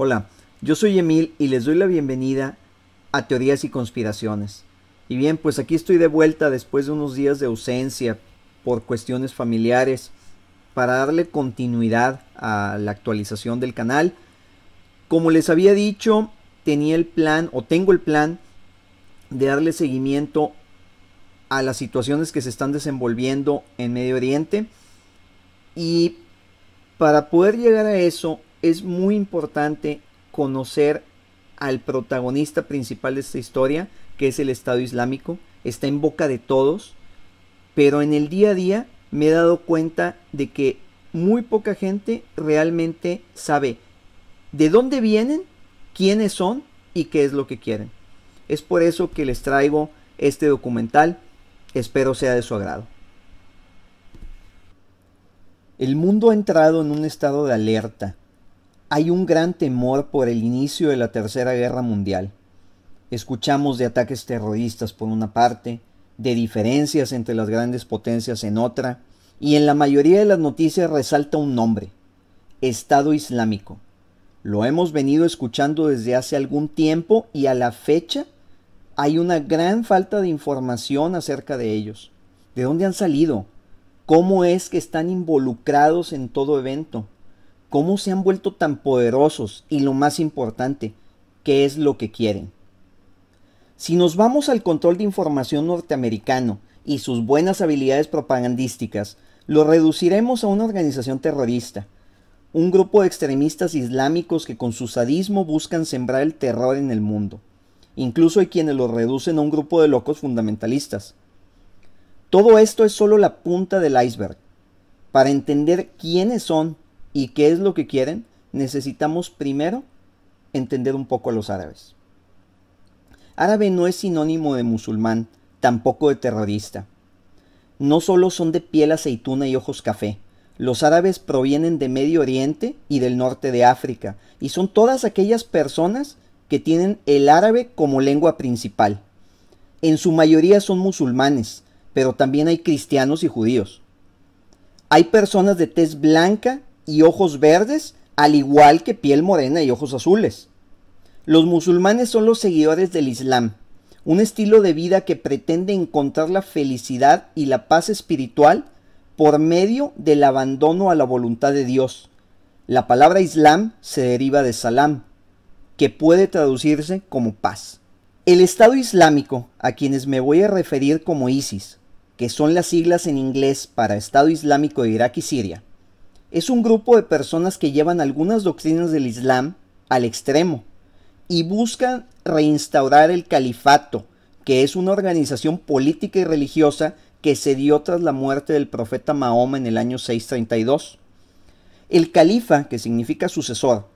Hola, yo soy Emil y les doy la bienvenida a Teorías y Conspiraciones. Y bien, pues aquí estoy de vuelta después de unos días de ausencia por cuestiones familiares para darle continuidad a la actualización del canal. Como les había dicho, tenía el plan o tengo el plan de darle seguimiento a las situaciones que se están desenvolviendo en Medio Oriente, y para poder llegar a eso es muy importante conocer al protagonista principal de esta historia, que es el Estado Islámico. Está en boca de todos, pero en el día a día me he dado cuenta de que muy poca gente realmente sabe de dónde vienen, quiénes son y qué es lo que quieren. Es por eso que les traigo este documental. Espero sea de su agrado. El mundo ha entrado en un estado de alerta. Hay un gran temor por el inicio de la Tercera Guerra Mundial. Escuchamos de ataques terroristas por una parte, de diferencias entre las grandes potencias en otra, y en la mayoría de las noticias resalta un nombre: Estado Islámico. Lo hemos venido escuchando desde hace algún tiempo y a la fecha hay una gran falta de información acerca de ellos. ¿De dónde han salido? ¿Cómo es que están involucrados en todo evento? ¿Cómo se han vuelto tan poderosos? Y lo más importante, ¿qué es lo que quieren? Si nos vamos al control de información norteamericano y sus buenas habilidades propagandísticas, lo reduciremos a una organización terrorista, un grupo de extremistas islámicos que con su sadismo buscan sembrar el terror en el mundo. Incluso hay quienes lo reducen a un grupo de locos fundamentalistas. Todo esto es solo la punta del iceberg. Para entender quiénes son y qué es lo que quieren, necesitamos primero entender un poco a los árabes. Árabe no es sinónimo de musulmán, tampoco de terrorista. No solo son de piel aceituna y ojos café. Los árabes provienen de Medio Oriente y del norte de África, y son todas aquellas personas que tienen el árabe como lengua principal. En su mayoría son musulmanes, pero también hay cristianos y judíos. Hay personas de tez blanca y ojos verdes, al igual que piel morena y ojos azules. Los musulmanes son los seguidores del Islam, un estilo de vida que pretende encontrar la felicidad y la paz espiritual por medio del abandono a la voluntad de Dios. La palabra Islam se deriva de salam, que puede traducirse como paz. El Estado Islámico, a quienes me voy a referir como ISIS, que son las siglas en inglés para Estado Islámico de Irak y Siria, es un grupo de personas que llevan algunas doctrinas del Islam al extremo y buscan reinstaurar el califato, que es una organización política y religiosa que se dio tras la muerte del profeta Mahoma en el año 632. El califa, que significa sucesor,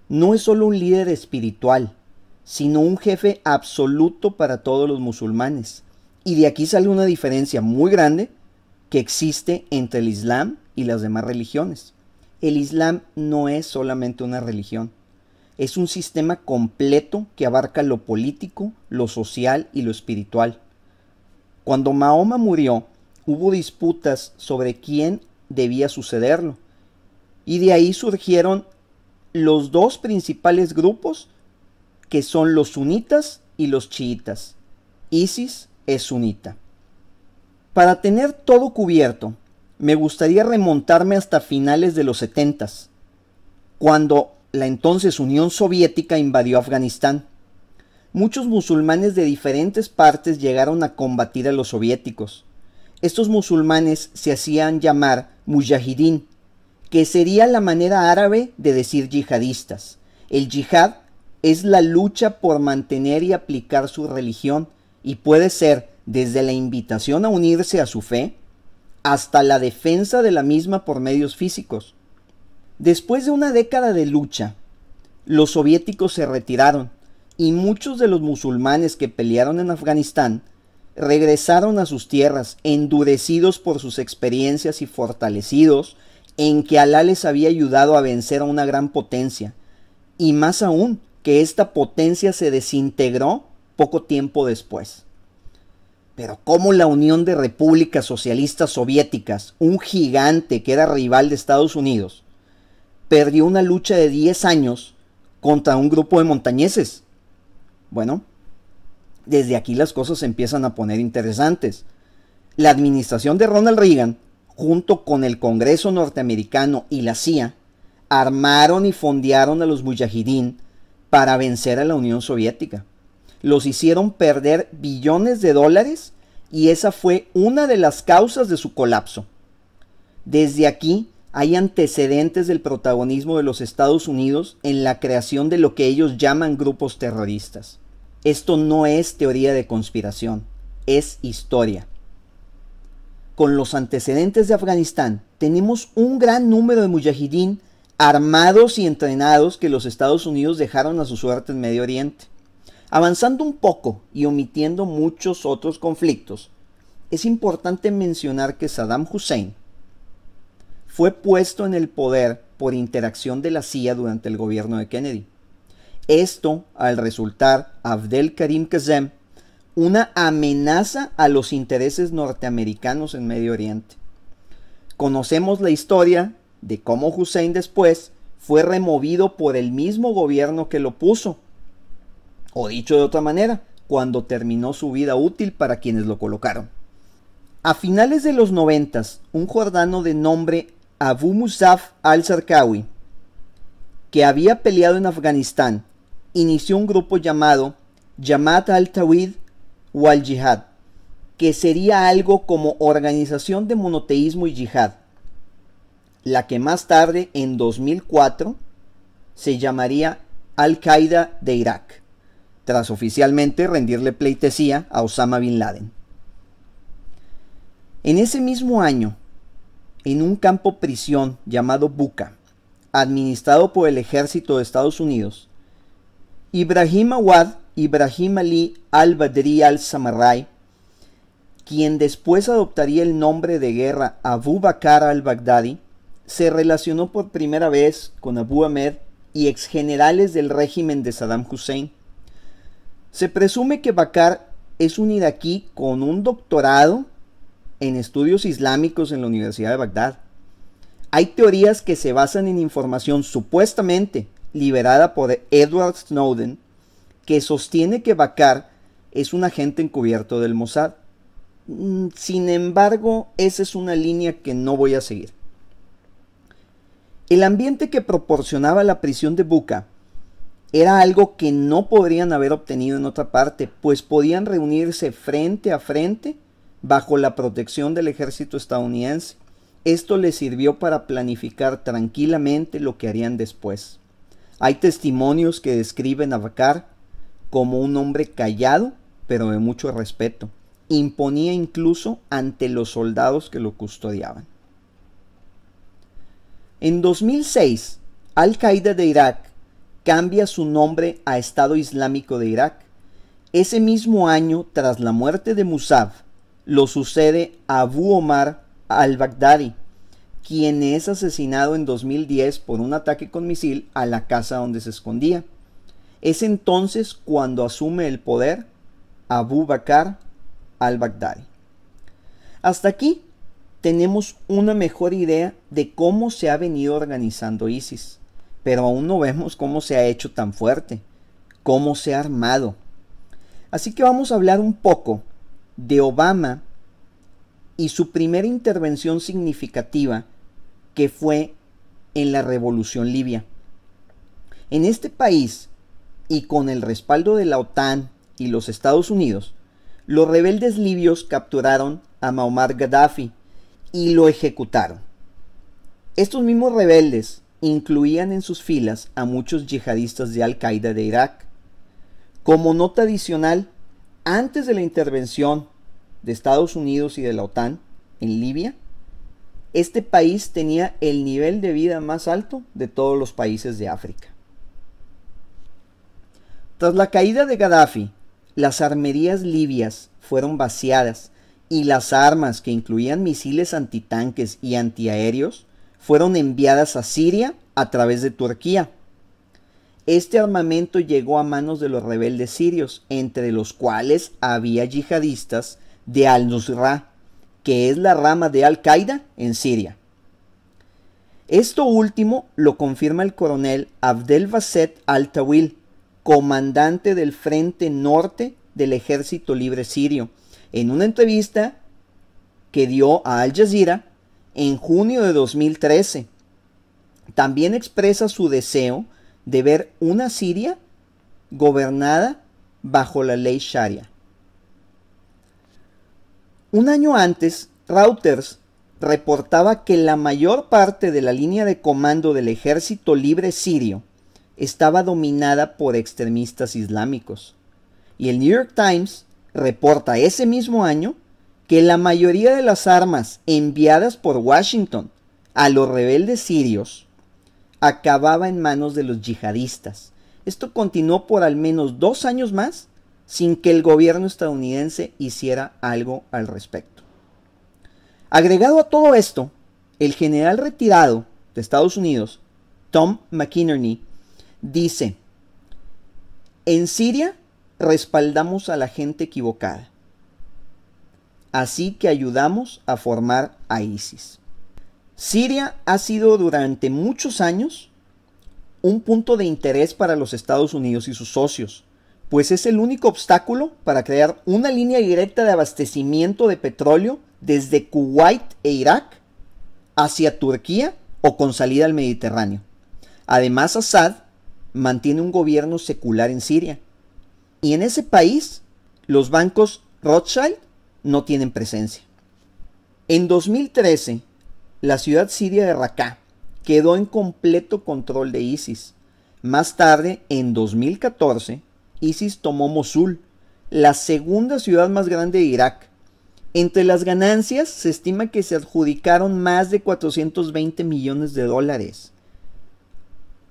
no es solo un líder espiritual, sino un jefe absoluto para todos los musulmanes. Y de aquí sale una diferencia muy grande que existe entre el Islam y las demás religiones. El Islam no es solamente una religión, es un sistema completo que abarca lo político, lo social y lo espiritual. Cuando Mahoma murió, hubo disputas sobre quién debía sucederlo, y de ahí surgieron los dos principales grupos, que son los sunitas y los chiitas. ISIS es sunita. Para tener todo cubierto, me gustaría remontarme hasta finales de los 70s, cuando la entonces Unión Soviética invadió Afganistán. Muchos musulmanes de diferentes partes llegaron a combatir a los soviéticos. Estos musulmanes se hacían llamar mujahidín, que sería la manera árabe de decir yihadistas. El yihad es la lucha por mantener y aplicar su religión, y puede ser desde la invitación a unirse a su fe hasta la defensa de la misma por medios físicos. Después de una década de lucha, los soviéticos se retiraron y muchos de los musulmanes que pelearon en Afganistán regresaron a sus tierras endurecidos por sus experiencias y fortalecidos en que Alá les había ayudado a vencer a una gran potencia, y más aún que esta potencia se desintegró poco tiempo después. Pero ¿cómo la Unión de Repúblicas Socialistas Soviéticas, un gigante que era rival de Estados Unidos, perdió una lucha de 10 años contra un grupo de montañeses. Bueno, desde aquí las cosas se empiezan a poner interesantes. La administración de Ronald Reagan, junto con el Congreso norteamericano y la CIA, armaron y fondearon a los mujahidín para vencer a la Unión Soviética. Los hicieron perder billones de dólares y esa fue una de las causas de su colapso. Desde aquí hay antecedentes del protagonismo de los Estados Unidos en la creación de lo que ellos llaman grupos terroristas. Esto no es teoría de conspiración, es historia. Con los antecedentes de Afganistán, tenemos un gran número de mujahidín armados y entrenados que los Estados Unidos dejaron a su suerte en Medio Oriente. Avanzando un poco y omitiendo muchos otros conflictos, es importante mencionar que Saddam Hussein fue puesto en el poder por interacción de la CIA durante el gobierno de Kennedy. Esto al resultar Abdel Karim Qasem una amenaza a los intereses norteamericanos en Medio Oriente. Conocemos la historia de cómo Hussein después fue removido por el mismo gobierno que lo puso, o dicho de otra manera, cuando terminó su vida útil para quienes lo colocaron. A finales de los 90, un jordano de nombre Abu Musab al-Zarqawi, que había peleado en Afganistán, inició un grupo llamado Jamaat al-Tawhid wal Jihad, que sería algo como Organización de Monoteísmo y Yihad, la que más tarde, en 2004, se llamaría Al-Qaeda de Irak, tras oficialmente rendirle pleitesía a Osama Bin Laden. En ese mismo año, en un campo prisión llamado Buqa, administrado por el ejército de Estados Unidos, Ibrahim Awad Ibrahim Ali al-Badri al-Samarrai, quien después adoptaría el nombre de guerra Abu Bakr al-Baghdadi, se relacionó por primera vez con Abu Ahmed y exgenerales del régimen de Saddam Hussein. Se presume que Bakr es un iraquí con un doctorado en estudios islámicos en la Universidad de Bagdad. Hay teorías que se basan en información supuestamente liberada por Edward Snowden, que sostiene que Bakr es un agente encubierto del Mossad. Sin embargo, esa es una línea que no voy a seguir. El ambiente que proporcionaba la prisión de Buqa era algo que no podrían haber obtenido en otra parte, pues podían reunirse frente a frente bajo la protección del ejército estadounidense. Esto les sirvió para planificar tranquilamente lo que harían después. Hay testimonios que describen a Bakr como un hombre callado, pero de mucho respeto. Imponía incluso ante los soldados que lo custodiaban. En 2006, Al-Qaeda de Irak cambia su nombre a Estado Islámico de Irak. Ese mismo año, tras la muerte de Musab, lo sucede Abu Omar al-Baghdadi, quien es asesinado en 2010 por un ataque con misil a la casa donde se escondía. Es entonces cuando asume el poder Abu Bakr al-Baghdadi. Hasta aquí tenemos una mejor idea de cómo se ha venido organizando ISIS, pero aún no vemos cómo se ha hecho tan fuerte, cómo se ha armado. Así que vamos a hablar un poco de Obama y su primera intervención significativa, que fue en la Revolución Libia. En este país, y con el respaldo de la OTAN y los Estados Unidos, los rebeldes libios capturaron a Muammar Gaddafi y lo ejecutaron. Estos mismos rebeldes incluían en sus filas a muchos yihadistas de Al-Qaeda de Irak. Como nota adicional, antes de la intervención de Estados Unidos y de la OTAN en Libia, este país tenía el nivel de vida más alto de todos los países de África. Tras la caída de Gaddafi, las armerías libias fueron vaciadas y las armas, que incluían misiles antitanques y antiaéreos, fueron enviadas a Siria a través de Turquía. Este armamento llegó a manos de los rebeldes sirios, entre los cuales había yihadistas de Al-Nusra, que es la rama de Al-Qaeda en Siria. Esto último lo confirma el coronel Abdel Basset al-Tawil, comandante del Frente Norte del Ejército Libre Sirio, en una entrevista que dio a Al Jazeera en junio de 2013. También expresa su deseo de ver una Siria gobernada bajo la ley Sharia. Un año antes, Reuters reportaba que la mayor parte de la línea de comando del Ejército Libre Sirio estaba dominada por extremistas islámicos. Y el New York Times reporta ese mismo año que la mayoría de las armas enviadas por Washington a los rebeldes sirios acababa en manos de los yihadistas. Esto continuó por al menos 2 años más sin que el gobierno estadounidense hiciera algo al respecto. Agregado a todo esto, el general retirado de Estados Unidos, Tom McInerney, dice: en Siria respaldamos a la gente equivocada, así que ayudamos a formar a ISIS. Siria ha sido durante muchos años un punto de interés para los Estados Unidos y sus socios, pues es el único obstáculo para crear una línea directa de abastecimiento de petróleo desde Kuwait e Irak hacia Turquía o con salida al Mediterráneo. Además, Assad mantiene un gobierno secular en Siria, y en ese país los bancos Rothschild no tienen presencia. En 2013, la ciudad siria de Raqqa quedó en completo control de ISIS. Más tarde, en 2014, ISIS tomó Mosul, la segunda ciudad más grande de Irak. Entre las ganancias se estima que se adjudicaron más de 420 millones de dólares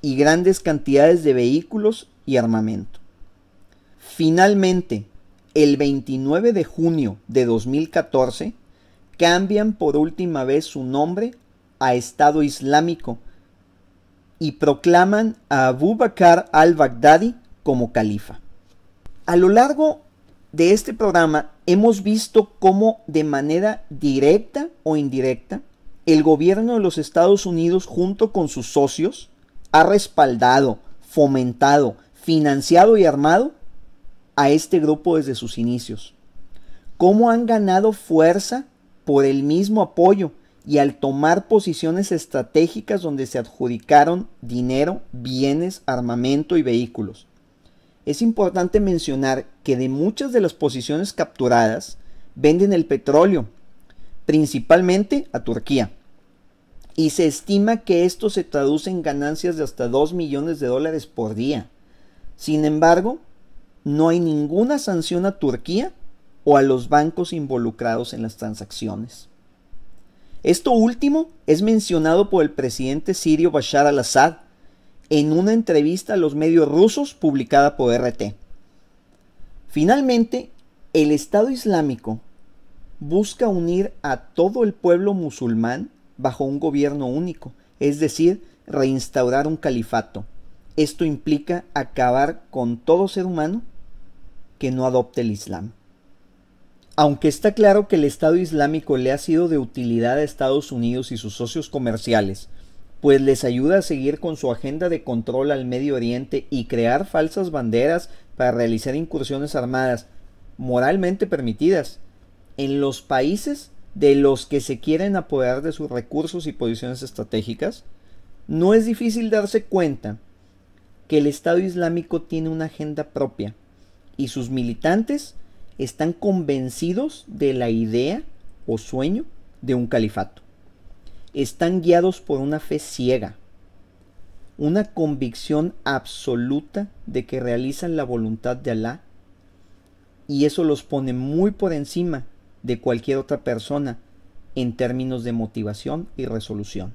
y grandes cantidades de vehículos y armamento. Finalmente, el 29 de junio de 2014, cambian por última vez su nombre a Estado Islámico y proclaman a Abu Bakr al-Baghdadi como califa. A lo largo de este programa hemos visto cómo de manera directa o indirecta el gobierno de los Estados Unidos junto con sus socios ha respaldado, fomentado, financiado y armado a este grupo desde sus inicios. Cómo han ganado fuerza por el mismo apoyo y al tomar posiciones estratégicas donde se adjudicaron dinero, bienes, armamento y vehículos. Es importante mencionar que de muchas de las posiciones capturadas venden el petróleo, principalmente a Turquía, y se estima que esto se traduce en ganancias de hasta 2 millones de dólares por día. Sin embargo, no hay ninguna sanción a Turquía o a los bancos involucrados en las transacciones. Esto último es mencionado por el presidente sirio Bashar al-Assad en una entrevista a los medios rusos publicada por RT. Finalmente, el Estado Islámico busca unir a todo el pueblo musulmán bajo un gobierno único, es decir, reinstaurar un califato. Esto implica acabar con todo ser humano que no adopte el Islam. Aunque está claro que el Estado Islámico le ha sido de utilidad a Estados Unidos y sus socios comerciales, pues les ayuda a seguir con su agenda de control al Medio Oriente y crear falsas banderas para realizar incursiones armadas moralmente permitidas en los países de los que se quieren apoderar de sus recursos y posiciones estratégicas, no es difícil darse cuenta que el Estado Islámico tiene una agenda propia y sus militantes están convencidos de la idea o sueño de un califato. Están guiados por una fe ciega, una convicción absoluta de que realizan la voluntad de Alá, y eso los pone muy por encima de cualquier otra persona en términos de motivación y resolución.